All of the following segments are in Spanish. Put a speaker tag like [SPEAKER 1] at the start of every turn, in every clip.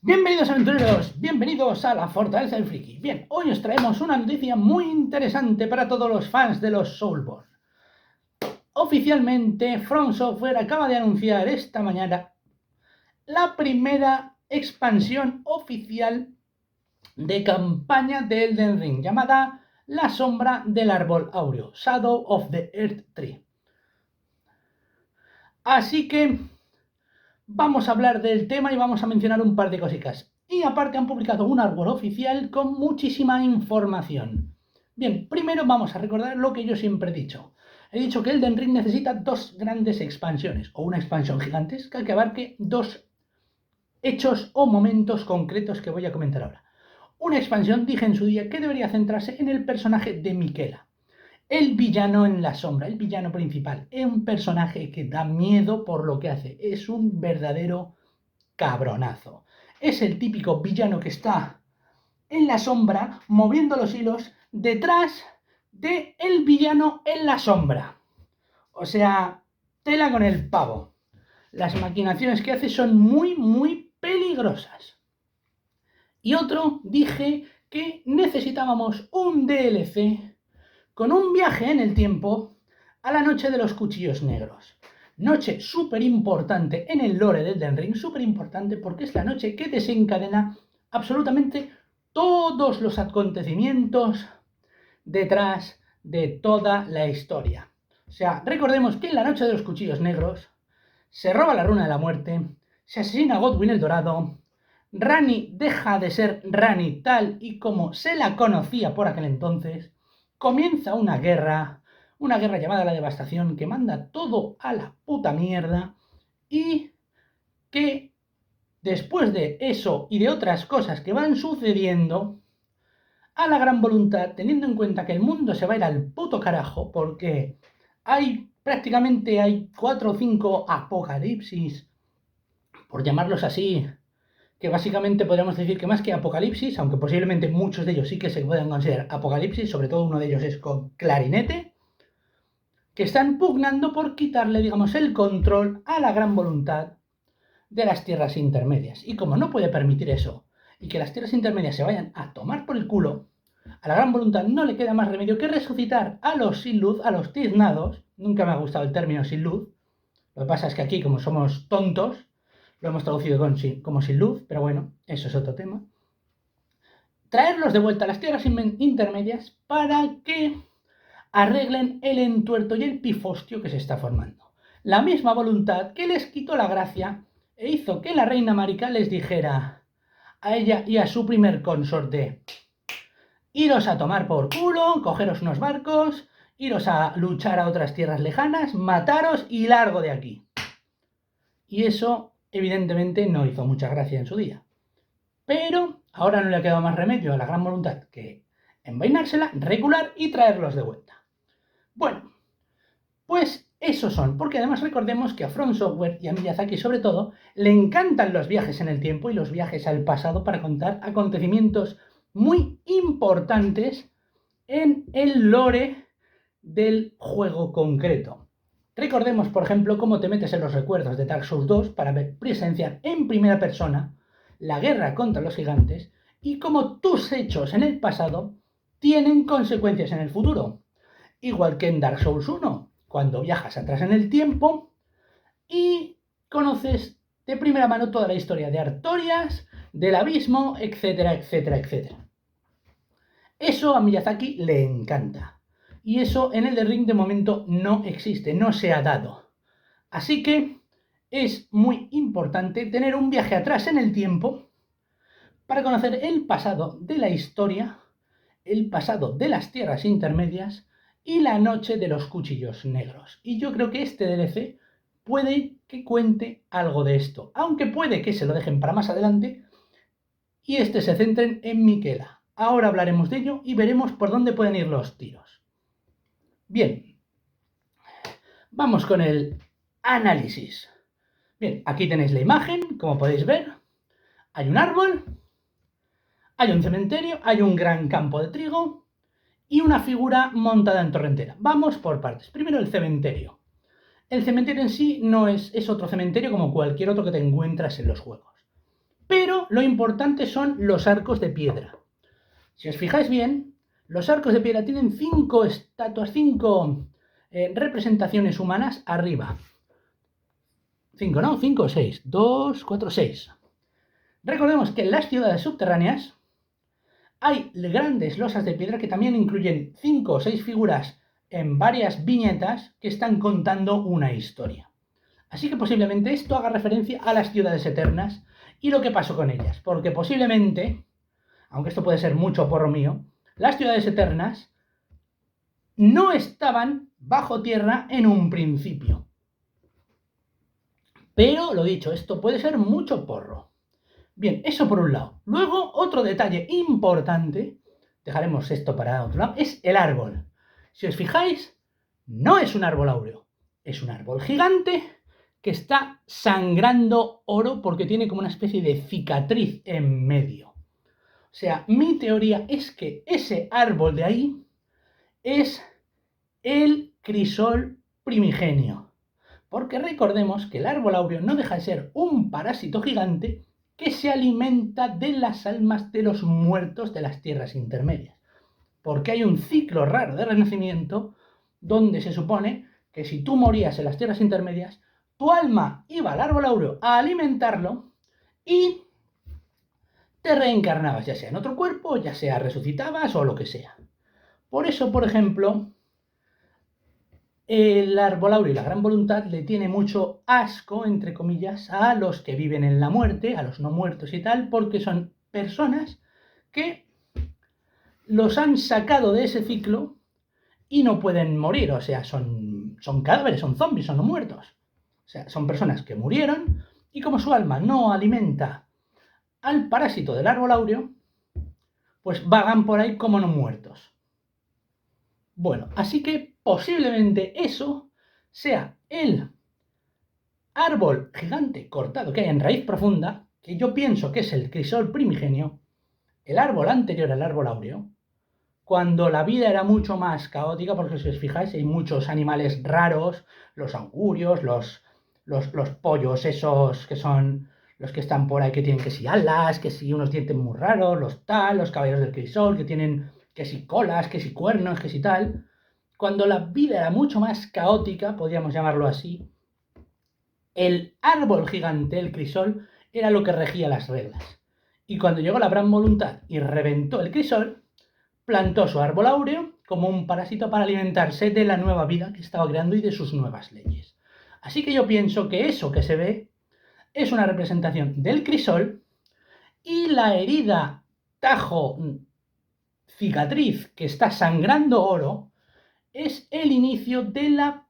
[SPEAKER 1] Bienvenidos aventureros, bienvenidos a la Fortaleza del Friki. Bien, hoy os traemos una noticia muy interesante para todos los fans de los Soulborn. Oficialmente, From Software acaba de anunciar esta mañana la primera expansión oficial de campaña de Elden Ring, llamada La Sombra del Árbol Áureo, Shadow of the Earth Tree. Así que vamos a hablar del tema y vamos a mencionar un par de cositas. Y aparte han publicado un árbol oficial con muchísima información. Bien, primero vamos a recordar lo que yo siempre he dicho. He dicho que Elden Ring necesita dos grandes expansiones, o una expansión gigantesca que abarque dos hechos o momentos concretos que voy a comentar ahora. Una expansión, dije en su día, que debería centrarse en el personaje de Miquella. El villano en la sombra, el villano principal, es un personaje que da miedo por lo que hace. Es un verdadero cabronazo. Es el típico villano que está en la sombra, moviendo los hilos detrás del villano en la sombra. O sea, tela con el pavo. Las maquinaciones que hace son muy peligrosas. Y otro, dije que necesitábamos un DLC con un viaje en el tiempo a la Noche de los Cuchillos Negros. Noche súper importante en el lore del Elden Ring, súper importante porque es la noche que desencadena absolutamente todos los acontecimientos detrás de toda la historia. O sea, recordemos que en la Noche de los Cuchillos Negros se roba la Runa de la Muerte, se asesina a Godwyn el Dorado, Ranni deja de ser Ranni tal y como se la conocía por aquel entonces, comienza una guerra llamada la Devastación que manda todo a la puta mierda y que después de eso y de otras cosas que van sucediendo, a la Gran Voluntad, teniendo en cuenta que el mundo se va a ir al puto carajo porque prácticamente hay 4 o 5 apocalipsis, por llamarlos así, que básicamente podríamos decir que más que apocalipsis, aunque posiblemente muchos de ellos sí que se puedan considerar apocalipsis, sobre todo uno de ellos es con Clarinete, que están pugnando por quitarle, digamos, el control a la Gran Voluntad de las tierras intermedias. Y como no puede permitir eso, y que las tierras intermedias se vayan a tomar por el culo, a la Gran Voluntad no le queda más remedio que resucitar a los sin luz, a los tiznados. Nunca me ha gustado el término sin luz. Lo que pasa es que aquí, como somos tontos, lo hemos traducido como sin luz, pero bueno, eso es otro tema. Traerlos de vuelta a las tierras intermedias para que arreglen el entuerto y el pifostio que se está formando. La misma voluntad que les quitó la gracia e hizo que la reina Marika les dijera a ella y a su primer consorte: iros a tomar por culo, cogeros unos barcos, iros a luchar a otras tierras lejanas, mataros y largo de aquí. Y eso, evidentemente, no hizo mucha gracia en su día. Pero ahora no le ha quedado más remedio a la Gran Voluntad que envainársela, recular y traerlos de vuelta. Bueno, pues esos son, porque además recordemos que a From Software y a Miyazaki sobre todo le encantan los viajes en el tiempo y los viajes al pasado para contar acontecimientos muy importantes en el lore del juego concreto. Recordemos, por ejemplo, cómo te metes en los recuerdos de Dark Souls 2 para presenciar en primera persona la guerra contra los gigantes y cómo tus hechos en el pasado tienen consecuencias en el futuro. Igual que en Dark Souls 1, cuando viajas atrás en el tiempo y conoces de primera mano toda la historia de Artorias, del abismo, etcétera, etcétera, etcétera. Eso a Miyazaki le encanta. Y eso en Elden Ring de momento no existe, no se ha dado. Así que es muy importante tener un viaje atrás en el tiempo para conocer el pasado de la historia, el pasado de las tierras intermedias y la noche de los cuchillos negros. Y yo creo que este DLC puede que cuente algo de esto, aunque puede que se lo dejen para más adelante y se centren en Miquella. Ahora hablaremos de ello y veremos por dónde pueden ir los tiros. Bien, vamos con el análisis. Bien, aquí tenéis la imagen, como podéis ver. Hay un árbol, hay un cementerio, hay un gran campo de trigo y una figura montada en torrentera. Vamos por partes. Primero el cementerio. El cementerio en sí no es otro cementerio como cualquier otro que te encuentras en los juegos. Pero lo importante son los arcos de piedra. Si os fijáis bien, los arcos de piedra tienen 5 estatuas, 5 representaciones humanas arriba. 5, ¿no? 5 o 6. 2, 4, 6. Recordemos que en las ciudades subterráneas hay grandes losas de piedra que también incluyen 5 o 6 figuras en varias viñetas que están contando una historia. Así que posiblemente esto haga referencia a las ciudades eternas y lo que pasó con ellas. Porque posiblemente, aunque esto puede ser mucho porro mío, las ciudades eternas no estaban bajo tierra en un principio. Pero, lo dicho, esto puede ser mucho porro. Bien, eso por un lado. Luego, otro detalle importante, dejaremos esto para otro lado, es el árbol. Si os fijáis, no es un árbol áureo, es un árbol gigante que está sangrando oro porque tiene como una especie de cicatriz en medio. O sea, mi teoría es que ese árbol de ahí es el crisol primigenio. Porque recordemos que el árbol áureo no deja de ser un parásito gigante que se alimenta de las almas de los muertos de las tierras intermedias. Porque hay un ciclo raro de renacimiento donde se supone que si tú morías en las tierras intermedias, tu alma iba al árbol áureo a alimentarlo y te reencarnabas, ya sea en otro cuerpo, ya sea resucitabas o lo que sea. Por eso, por ejemplo, el árbol áureo y la gran voluntad le tiene mucho asco, entre comillas, a los que viven en la muerte, a los no muertos y tal, porque son personas que los han sacado de ese ciclo y no pueden morir, o sea, son cadáveres, son zombies, son no muertos. O sea, son personas que murieron y como su alma no alimenta al parásito del árbol áureo, pues vagan por ahí como no muertos. Bueno, así que posiblemente eso sea el árbol gigante cortado que hay en raíz profunda, que yo pienso que es el crisol primigenio, el árbol anterior al árbol áureo, cuando la vida era mucho más caótica, porque si os fijáis hay muchos animales raros, los augurios, los pollos esos que son los que están por ahí, que tienen que si alas, que si unos dientes muy raros, los caballeros del crisol, que tienen que si colas, que si cuernos, que si tal. Cuando la vida era mucho más caótica, podríamos llamarlo así, el árbol gigante, el crisol, era lo que regía las reglas. Y cuando llegó la gran voluntad y reventó el crisol, plantó su árbol áureo como un parásito para alimentarse de la nueva vida que estaba creando y de sus nuevas leyes. Así que yo pienso que eso que se ve es una representación del crisol y la herida tajo cicatriz que está sangrando oro es el inicio de la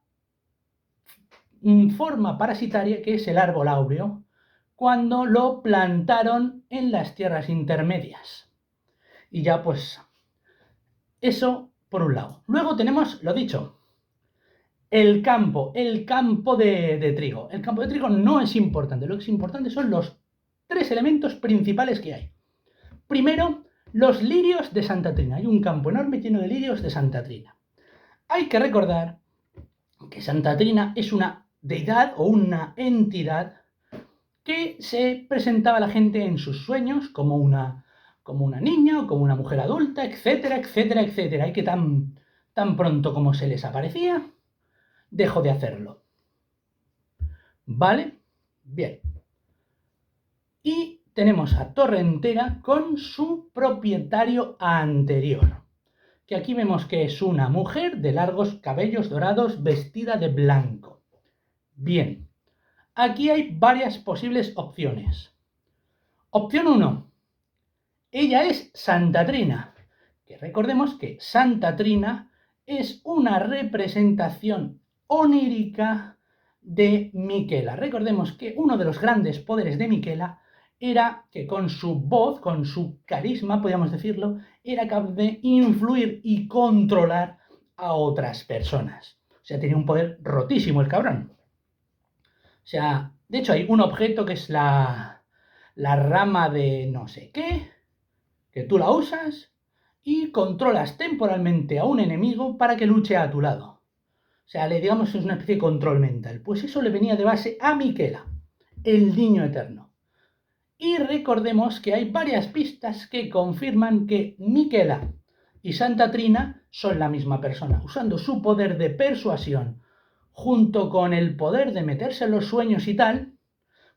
[SPEAKER 1] forma parasitaria que es el árbol áureo cuando lo plantaron en las tierras intermedias. Y ya pues eso por un lado. Luego tenemos, lo dicho, el campo de trigo. El campo de trigo no es importante, lo que es importante son los 3 elementos principales que hay. Primero, los lirios de Santa Trina. Hay un campo enorme lleno de lirios de Santa Trina. Hay que recordar que Santa Trina es una deidad o una entidad que se presentaba a la gente en sus sueños como una niña o como una mujer adulta, etcétera, etcétera, etcétera. Y que tan pronto como se les aparecía, dejó de hacerlo. ¿Vale? Bien. Y tenemos a Torrentera con su propietario anterior, que aquí vemos que es una mujer de largos cabellos dorados vestida de blanco. Bien, aquí hay varias posibles opciones. Opción 1. Ella es Santa Trina, que recordemos que Santa Trina es una representación onírica de Miquela. Recordemos que uno de los grandes poderes de Miquela era que con su voz, con su carisma, podríamos decirlo, era capaz de influir y controlar a otras personas. O sea, tenía un poder rotísimo el cabrón. O sea, de hecho hay un objeto que es la rama de no sé qué, que tú la usas y controlas temporalmente a un enemigo para que luche a tu lado. O sea, digamos que es una especie de control mental. Pues eso le venía de base a Miquela, el niño eterno. Y recordemos que hay varias pistas que confirman que Miquela y Santa Trina son la misma persona, usando su poder de persuasión junto con el poder de meterse en los sueños y tal,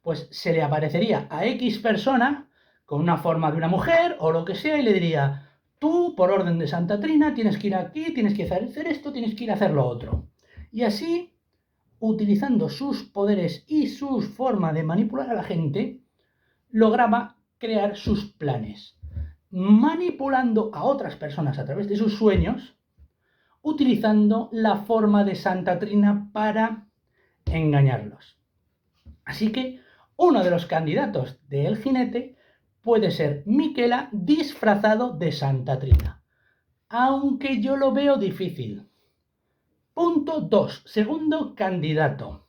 [SPEAKER 1] pues se le aparecería a X persona con una forma de una mujer o lo que sea y le diría: tú, por orden de Santa Trina, tienes que ir aquí, tienes que hacer esto, tienes que ir a hacer lo otro. Y así, utilizando sus poderes y su forma de manipular a la gente, lograba crear sus planes, manipulando a otras personas a través de sus sueños, utilizando la forma de Santa Trina para engañarlos. Así que uno de los candidatos de El Jinete puede ser Miquela disfrazado de Santa Trina, aunque yo lo veo difícil. Punto 2. Segundo candidato.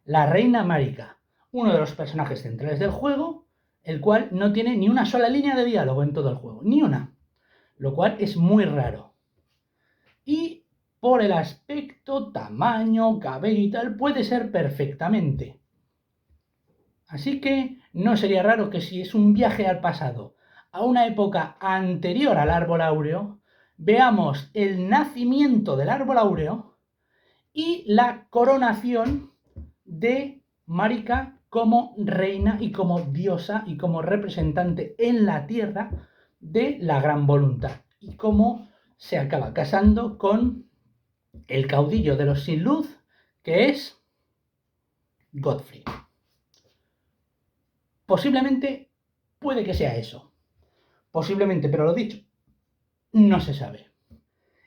[SPEAKER 1] La Reina Marika, uno de los personajes centrales del juego, el cual no tiene ni una sola línea de diálogo en todo el juego, ni una, lo cual es muy raro. Y por el aspecto, tamaño, cabello y tal, puede ser perfectamente. Así que no sería raro que si es un viaje al pasado, a una época anterior al árbol áureo, veamos el nacimiento del árbol áureo y la coronación de Marika como reina y como diosa y como representante en la tierra de la gran voluntad. Y cómo se acaba casando con el caudillo de los sin luz, que es Godfrey. Posiblemente puede que sea eso. Posiblemente, pero lo dicho, no se sabe.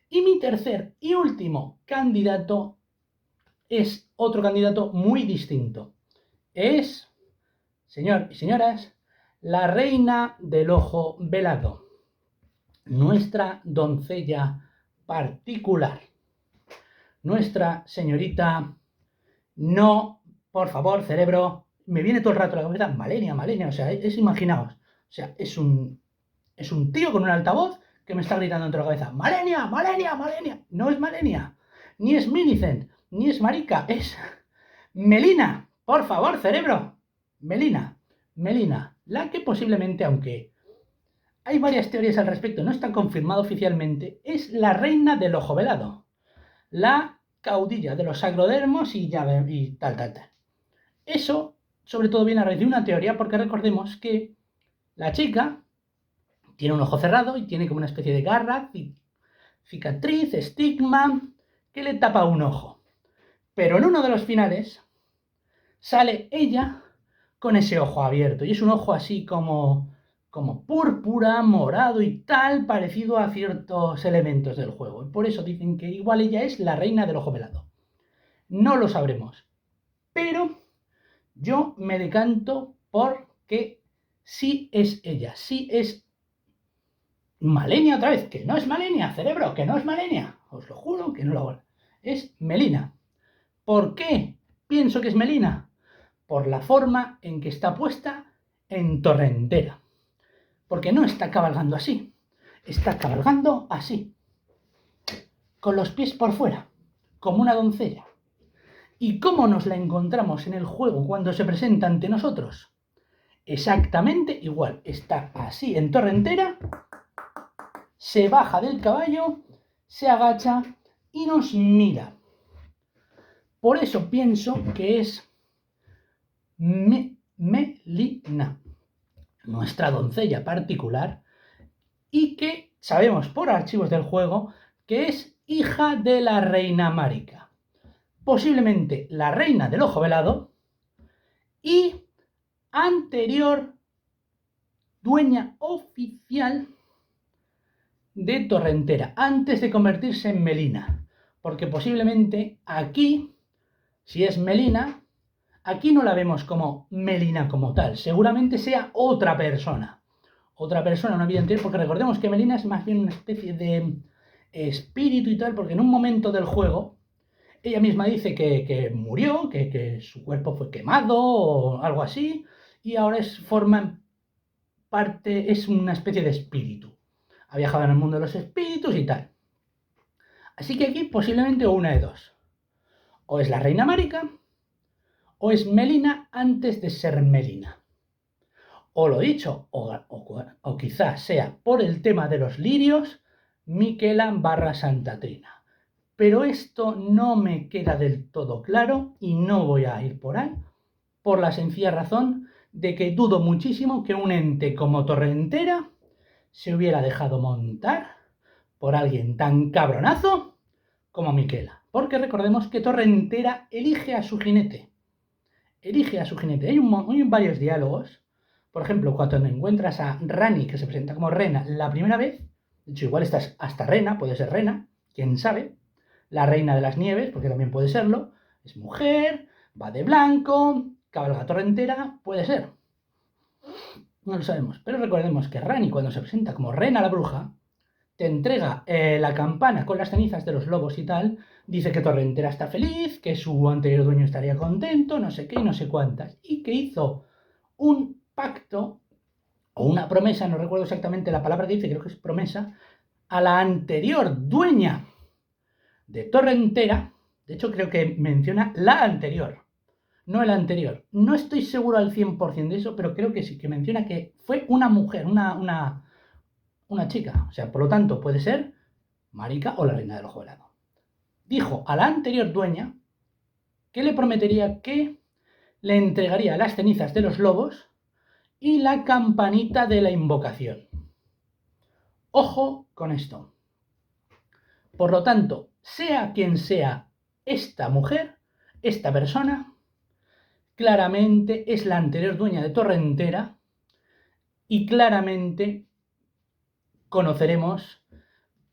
[SPEAKER 1] Y mi tercer y último candidato es otro candidato muy distinto. Es, señor y señoras, la reina del ojo velado, nuestra doncella particular, nuestra señorita, no, por favor, cerebro, me viene todo el rato a la cabeza, Malenia, Malenia, o sea, imaginaos, o sea, es un tío con un altavoz que me está gritando dentro de la cabeza, Malenia, Malenia, Malenia, no es Malenia, ni es Millicent, ni es Marika, es Melina, por favor, cerebro, Melina, la que posiblemente, aunque hay varias teorías al respecto, no está confirmado oficialmente, es la reina del ojo velado, la caudilla de los agrodermos y tal. Eso, sobre todo, viene a raíz de una teoría, porque recordemos que la chica tiene un ojo cerrado y tiene como una especie de garra, cicatriz, estigma, que le tapa un ojo. Pero en uno de los finales sale ella con ese ojo abierto, y es un ojo así como púrpura, morado y tal, parecido a ciertos elementos del juego. Y por eso dicen que igual ella es la reina del ojo velado. No lo sabremos. Pero yo me decanto porque sí es ella, sí es Malenia otra vez, que no es Malenia, cerebro, que no es Malenia. Os lo juro que no lo hago. Es Melina. ¿Por qué pienso que es Melina? Por la forma en que está puesta en Torrentera. Porque no está cabalgando así, está cabalgando así, con los pies por fuera, como una doncella. ¿Y cómo nos la encontramos en el juego cuando se presenta ante nosotros? Exactamente igual, está así en Torrentera, se baja del caballo, se agacha y nos mira. Por eso pienso que es Melina, nuestra doncella particular, y que sabemos por archivos del juego que es hija de la reina Marika, posiblemente la reina del ojo velado y anterior dueña oficial de Torrentera, antes de convertirse en Melina, porque posiblemente aquí, si es Melina, aquí no la vemos como Melina como tal, seguramente sea otra persona, una vida anterior, porque recordemos que Melina es más bien una especie de espíritu y tal, porque en un momento del juego ella misma dice que murió, que su cuerpo fue quemado o algo así, y ahora forma parte, es una especie de espíritu. Ha viajado en el mundo de los espíritus y tal. Así que aquí posiblemente una de dos. O es la reina Marika, o es Melina antes de ser Melina. o lo dicho, o quizás sea por el tema de los lirios, Miquela barra Santa Trina. Pero esto no me queda del todo claro y no voy a ir por ahí, por la sencilla razón de que dudo muchísimo que un ente como Torrentera se hubiera dejado montar por alguien tan cabronazo como Miquela. Porque recordemos que Torrentera elige a su jinete. Elige a su jinete. Hay varios diálogos. Por ejemplo, cuando encuentras a Rani, que se presenta como Rena la primera vez, de hecho igual estás hasta Rena, puede ser Rena, quién sabe, la reina de las nieves, porque también puede serlo, es mujer, va de blanco, cabalga Torrentera, puede ser. No lo sabemos, pero recordemos que Rani, cuando se presenta como Rena la bruja, te entrega la campana con las cenizas de los lobos y tal, dice que Torrentera está feliz, que su anterior dueño estaría contento, no sé qué y no sé cuántas, y que hizo un pacto o una promesa, no recuerdo exactamente la palabra que dice, creo que es promesa, a la anterior dueña de Torrentera. De hecho creo que menciona la anterior, no el anterior. No estoy seguro al 100% de eso, pero creo que sí, que menciona que fue una mujer, una chica. O sea, por lo tanto, puede ser Marika o la reina del ojo velado. Dijo a la anterior dueña que le prometería que le entregaría las cenizas de los lobos y la campanita de la invocación. Ojo con esto. Por lo tanto, sea quien sea esta mujer, esta persona, claramente es la anterior dueña de Torrentera y claramente conoceremos,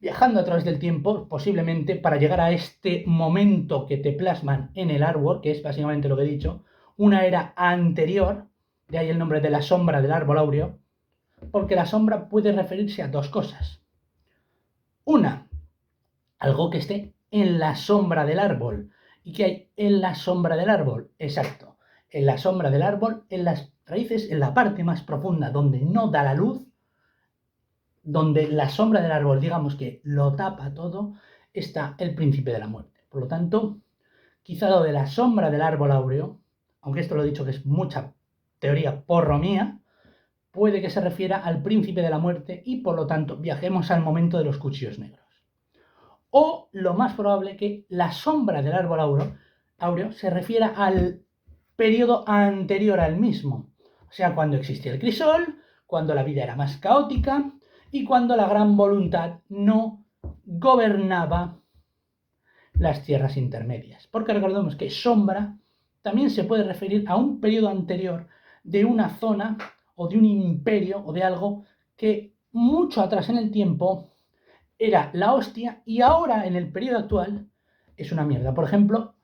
[SPEAKER 1] viajando a través del tiempo, posiblemente para llegar a este momento que te plasman en el artwork, que es básicamente lo que he dicho, una era anterior, de ahí el nombre de la sombra del árbol áureo, porque la sombra puede referirse a dos cosas. Una, algo que esté en la sombra del árbol. ¿Y qué hay en la sombra del árbol? Exacto, en la sombra del árbol, en las raíces, en la parte más profunda, donde no da la luz, donde la sombra del árbol, digamos que lo tapa todo, está el príncipe de la muerte. Por lo tanto, quizá lo de la sombra del árbol áureo, aunque esto lo he dicho que es mucha teoría porro mía, puede que se refiera al príncipe de la muerte y por lo tanto viajemos al momento de los cuchillos negros. O lo más probable que la sombra del árbol áureo se refiera al periodo anterior al mismo. O sea, cuando existía el crisol, cuando la vida era más caótica y cuando la gran voluntad no gobernaba las tierras intermedias. Porque recordemos que sombra también se puede referir a un periodo anterior de una zona o de un imperio o de algo que mucho atrás en el tiempo era la hostia y ahora en el periodo actual es una mierda. Por ejemplo,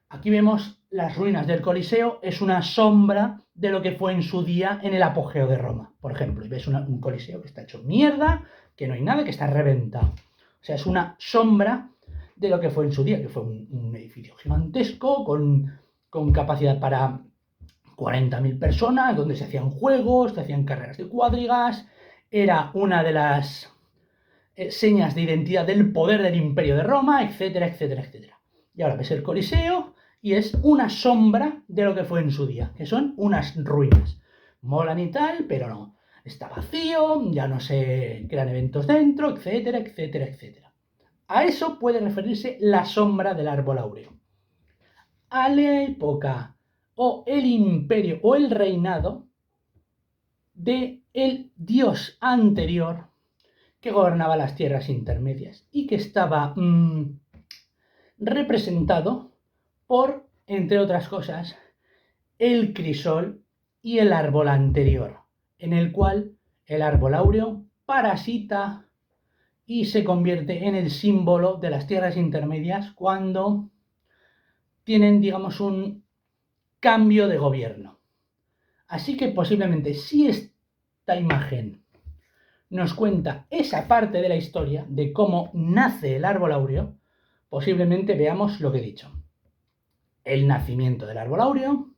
[SPEAKER 1] aquí vemos las ruinas del Coliseo, es una sombra de lo que fue en su día en el apogeo de Roma, por ejemplo. Y ves un Coliseo que está hecho mierda, que no hay nada, que está reventado. O sea, es una sombra de lo que fue en su día, que fue un edificio gigantesco con capacidad para 40.000 personas, donde se hacían juegos, se hacían carreras de cuadrigas, era una de las señas de identidad del poder del Imperio de Roma, etcétera, etcétera, etcétera. Y ahora ves el Coliseo y es una sombra de lo que fue en su día, que son unas ruinas. Molan y tal, pero no. Está vacío, ya no se crean eventos dentro, etcétera, etcétera, etcétera. A eso puede referirse la sombra del árbol áureo. A la época o el imperio o el reinado de el dios anterior que gobernaba las tierras intermedias y que estaba representado por, entre otras cosas, el crisol y el árbol anterior, en el cual el árbol áureo parasita y se convierte en el símbolo de las tierras intermedias cuando tienen, digamos, un cambio de gobierno. Así que posiblemente si esta imagen nos cuenta esa parte de la historia de cómo nace el árbol áureo, posiblemente veamos lo que he dicho. El nacimiento del árbol áureo,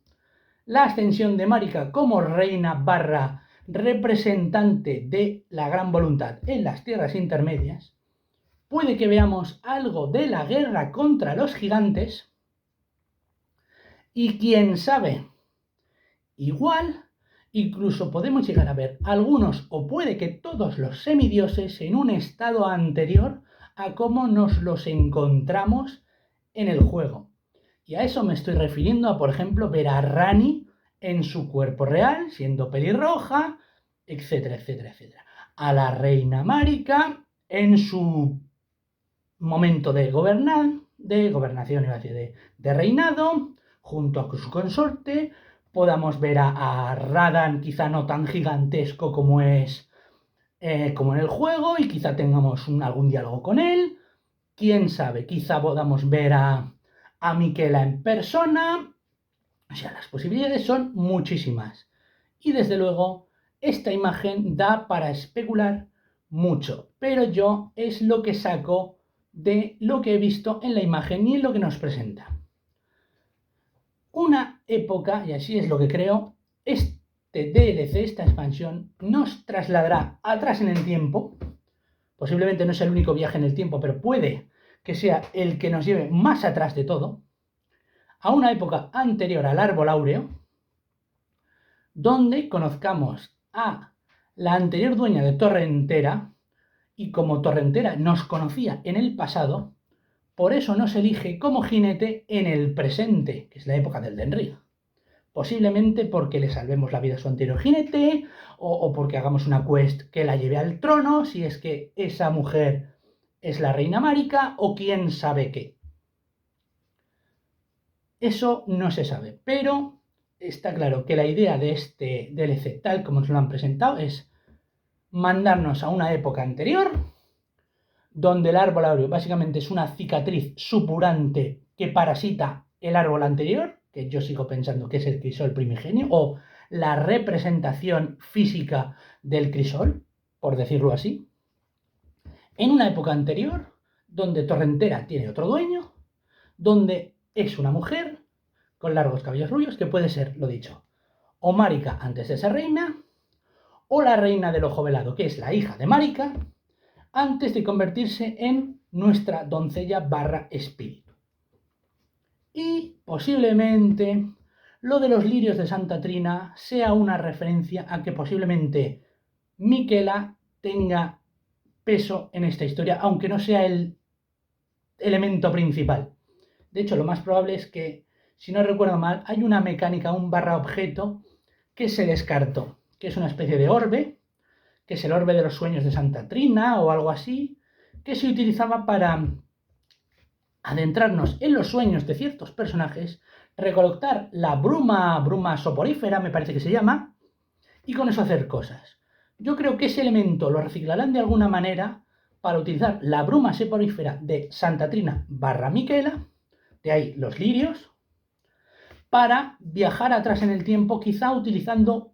[SPEAKER 1] la ascensión de Marika como reina barra representante de la gran voluntad en las tierras intermedias, puede que veamos algo de la guerra contra los gigantes y quién sabe, igual Incluso podemos llegar a ver algunos o puede que todos los semidioses en un estado anterior a cómo nos los encontramos en el juego. Y a eso me estoy refiriendo a, por ejemplo, ver a Rani en su cuerpo real, siendo pelirroja, etcétera, etcétera, etcétera. A la reina Marika en su momento de gobernación, iba a decir, de reinado, junto a su consorte. Podamos ver a Radan, quizá no tan gigantesco como es como en el juego, y quizá tengamos algún diálogo con él. Quién sabe, quizá podamos ver a Miquela en persona. O sea, las posibilidades son muchísimas. Y desde luego, esta imagen da para especular mucho, pero yo es lo que saco de lo que he visto en la imagen y en lo que nos presenta. Una época, y así es lo que creo, este DLC, esta expansión, nos trasladará atrás en el tiempo. Posiblemente no sea el único viaje en el tiempo, pero puede que sea el que nos lleve más atrás de todo, a una época anterior al árbol áureo, donde conozcamos a la anterior dueña de Torrentera, y como Torrentera nos conocía en el pasado, por eso nos elige como jinete en el presente, que es la época del Elden Ring. Posiblemente porque le salvemos la vida a su anterior jinete, o porque hagamos una quest que la lleve al trono, si es que esa mujer es la reina Marika, o quién sabe qué. Eso no se sabe, pero está claro que la idea de este DLC, tal como nos lo han presentado, es mandarnos a una época anterior, donde el árbol áureo básicamente es una cicatriz supurante que parasita el árbol anterior, que yo sigo pensando que es el crisol primigenio, o la representación física del crisol, por decirlo así, en una época anterior, donde Torrentera tiene otro dueño, donde es una mujer con largos cabellos rubios, que puede ser, lo dicho, o Marika antes de ser reina, o la reina del ojo velado, que es la hija de Marika, antes de convertirse en nuestra doncella barra espíritu. Y posiblemente lo de los lirios de Santa Trina sea una referencia a que posiblemente Miquela tenga peso en esta historia, aunque no sea el elemento principal. De hecho, lo más probable es que, si no recuerdo mal, hay una mecánica, un barra objeto, que se descartó, que es una especie de orbe, que es el orbe de los sueños de Santa Trina o algo así, que se utilizaba para adentrarnos en los sueños de ciertos personajes, recolectar la bruma soporífera, me parece que se llama, y con eso hacer cosas. Yo creo que ese elemento lo reciclarán de alguna manera para utilizar la bruma soporífera de Santa Trina barra Miquela, de ahí los lirios, para viajar atrás en el tiempo, quizá utilizando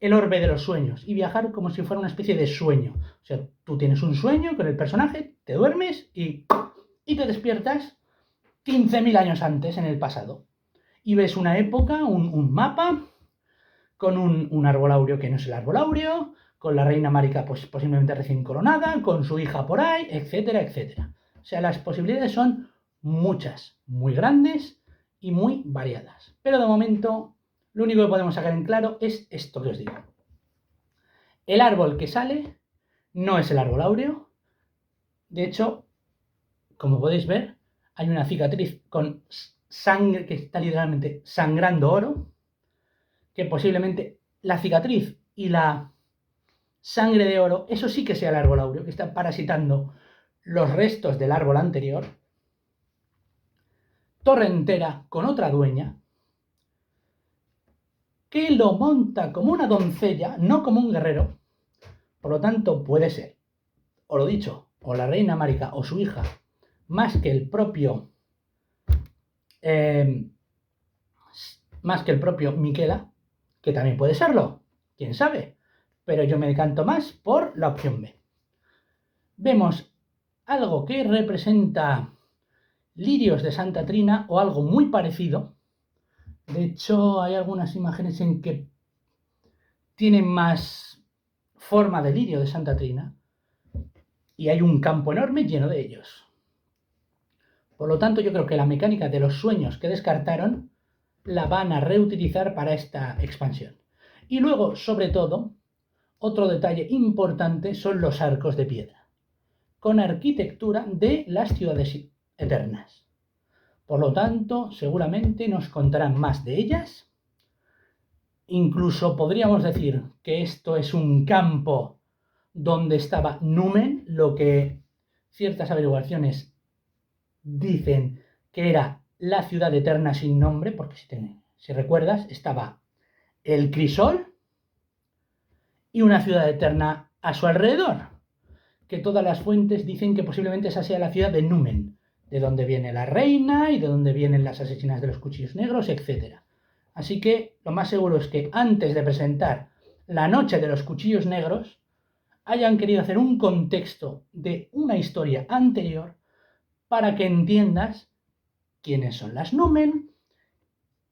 [SPEAKER 1] el orbe de los sueños, y viajar como si fuera una especie de sueño. O sea, tú tienes un sueño con el personaje, te duermes y te despiertas 15.000 años antes, en el pasado. Y ves una época, un mapa, con un árbol áureo que no es el árbol áureo, con la reina Marika pues, posiblemente recién coronada, con su hija por ahí, etcétera, etcétera. O sea, las posibilidades son muchas, muy grandes y muy variadas. Pero de momento, lo único que podemos sacar en claro es esto que os digo. El árbol que sale no es el árbol áureo. De hecho, como podéis ver, hay una cicatriz con sangre que está literalmente sangrando oro, que posiblemente la cicatriz y la sangre de oro, eso sí que sea el árbol áureo, que está parasitando los restos del árbol anterior. Torrentera con otra dueña, que lo monta como una doncella, no como un guerrero. Por lo tanto, puede ser, o lo dicho, o la reina Marika o su hija, más que el propio Miquela, que también puede serlo, quién sabe, pero yo me decanto más por la opción B. Vemos algo que representa lirios de Santa Trina o algo muy parecido. De hecho, hay algunas imágenes en que tienen más forma de lirio de Santa Trina y hay un campo enorme lleno de ellos. Por lo tanto, yo creo que la mecánica de los sueños que descartaron la van a reutilizar para esta expansión. Y luego, sobre todo, otro detalle importante son los arcos de piedra, con arquitectura de las ciudades eternas. Por lo tanto, seguramente nos contarán más de ellas. Incluso podríamos decir que esto es un campo donde estaba Numen, lo que ciertas averiguaciones dicen que era la ciudad eterna sin nombre, porque si recuerdas, estaba el crisol y una ciudad eterna a su alrededor, que todas las fuentes dicen que posiblemente esa sea la ciudad de Numen, de donde viene la reina y de donde vienen las asesinas de los cuchillos negros, etc. Así que lo más seguro es que antes de presentar la noche de los cuchillos negros, hayan querido hacer un contexto de una historia anterior para que entiendas quiénes son las Numen,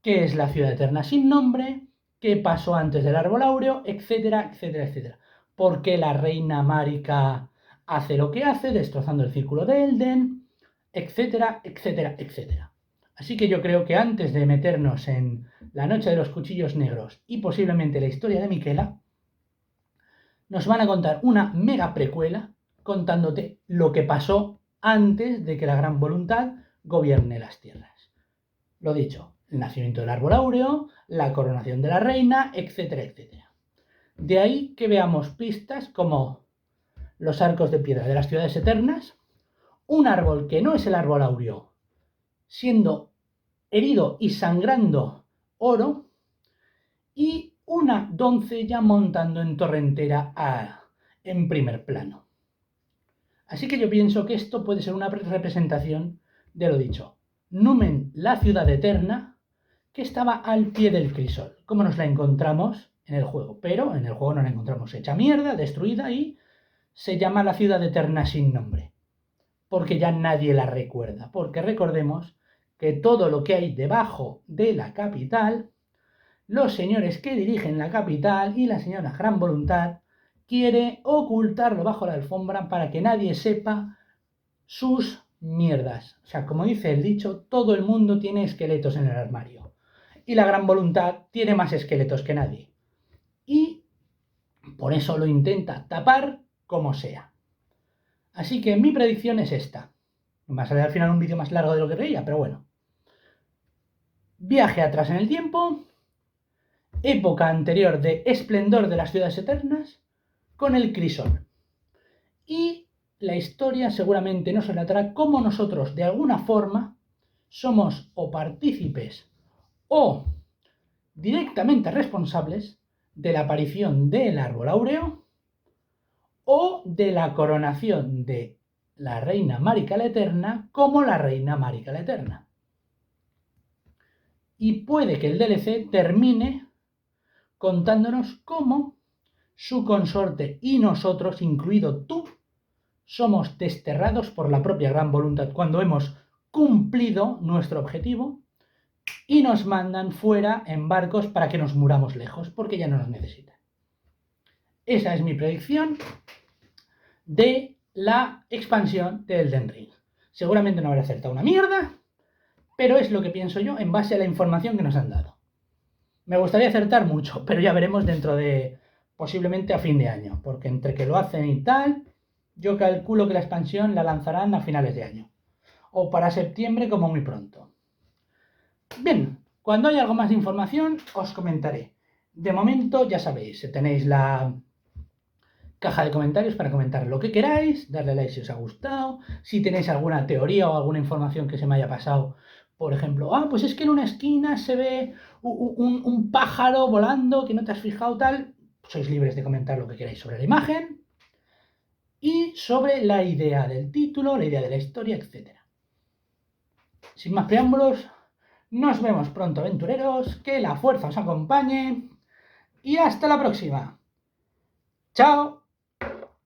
[SPEAKER 1] qué es la ciudad eterna sin nombre, qué pasó antes del árbol áureo, etcétera, etcétera, etcétera. ¿Por qué la reina Marika hace lo que hace, destrozando el círculo de Elden, etcétera, etcétera, etcétera? Así que yo creo que antes de meternos en la noche de los cuchillos negros y posiblemente la historia de Miquella, nos van a contar una mega precuela contándote lo que pasó antes de que la gran voluntad gobierne las tierras. Lo dicho, el nacimiento del árbol áureo, la coronación de la reina, etcétera, etcétera. De ahí que veamos pistas como los arcos de piedra de las ciudades eternas, un árbol que no es el árbol áureo, siendo herido y sangrando oro, y una doncella montando en torrentera en primer plano. Así que yo pienso que esto puede ser una representación de lo dicho. Numen, la ciudad eterna, que estaba al pie del crisol, como nos la encontramos en el juego. Pero en el juego no la encontramos hecha mierda, destruida, y se llama la ciudad eterna sin nombre. Porque ya nadie la recuerda. Porque recordemos que todo lo que hay debajo de la capital, los señores que dirigen la capital y la señora Gran Voluntad quiere ocultarlo bajo la alfombra para que nadie sepa sus mierdas. O sea, como dice el dicho, todo el mundo tiene esqueletos en el armario. Y la Gran Voluntad tiene más esqueletos que nadie. Y por eso lo intenta tapar como sea. Así que mi predicción es esta. Me va a salir al final un vídeo más largo de lo que creía, pero bueno. Viaje atrás en el tiempo. Época anterior de esplendor de las ciudades eternas, con el crisol. Y la historia seguramente nos relatará cómo nosotros, de alguna forma, somos o partícipes o directamente responsables de la aparición del árbol áureo o de la coronación de la reina Marika la Eterna como la reina Marika la Eterna. Y puede que el DLC termine contándonos cómo su consorte y nosotros, incluido tú, somos desterrados por la propia Gran Voluntad cuando hemos cumplido nuestro objetivo y nos mandan fuera en barcos para que nos muramos lejos, porque ya no nos necesitan. Esa es mi predicción de la expansión de Elden Ring. Seguramente no habré acertado una mierda, pero es lo que pienso yo en base a la información que nos han dado. Me gustaría acertar mucho, pero ya veremos dentro de posiblemente a fin de año, porque entre que lo hacen y tal, yo calculo que la expansión la lanzarán a finales de año, o para septiembre como muy pronto. Bien, cuando haya algo más de información os comentaré. De momento ya sabéis, tenéis la caja de comentarios para comentar lo que queráis, darle like si os ha gustado, si tenéis alguna teoría o alguna información que se me haya pasado. Por ejemplo, pues es que en una esquina se ve un pájaro volando que no te has fijado tal. Sois libres de comentar lo que queráis sobre la imagen y sobre la idea del título, la idea de la historia, etc. Sin más preámbulos, nos vemos pronto, aventureros, que la fuerza os acompañe y hasta la próxima. ¡Chao!